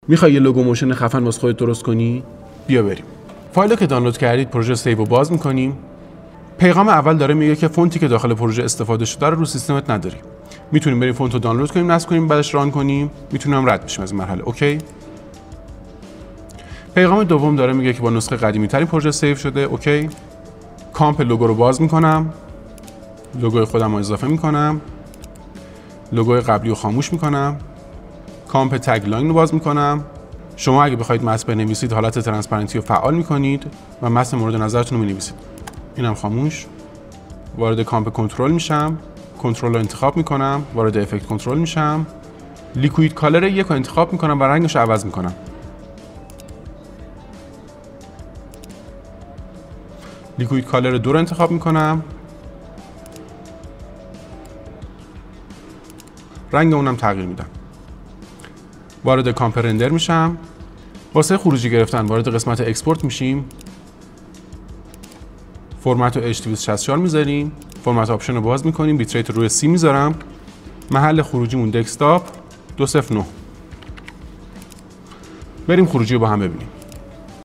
میخوای یه لوگو موشن خفن واسه خودت درست کنی؟ بیا بریم. فایلی که دانلود کردید پروژه سیو رو باز میکنیم. پیغام اول داره میگه که فونتی که داخل پروژه استفاده شده رو سیستمت نداری. میتونیم بریم فونت رو دانلود کنیم، نصب کنیم، بعدش ران کنیم. میتونیم رد بشیم از این مرحله. اوکی. پیغام دوم داره میگه که با نسخه قدیمی ترین پروژه سیو شده. اوکی. کامپ لوگو رو باز میکنم. لوگوی خودم رو اضافه میکنم. لوگوی قبلی رو خاموش میکنم. کامپ تگ لاین رو باز میکنم. شما اگه بخواید متن بنویسید حالت ترانسپرنسی رو فعال میکنید و متن مورد نظرتون رو مینویسید. اینم خاموش. وارد کامپ کنترل میشم. کنترل رو انتخاب میکنم. وارد افکت کنترل میشم. لیکوید کالر 1 رو انتخاب میکنم و رنگش رو عوض میکنم. لیکوید کالر 2 رو انتخاب میکنم. رنگ اونم تغییر میدم. وارد کامپ رندر میشم. واسه خروجی گرفتن وارد قسمت اکسپورت میشیم. فرمت رو H264 میذاریم. فرمت آپشن رو باز میکنیم. بیت ریت رو روی 30 میذارم. محل خروجیمون دسکتاپ 209. بریم خروجی رو با هم ببینیم.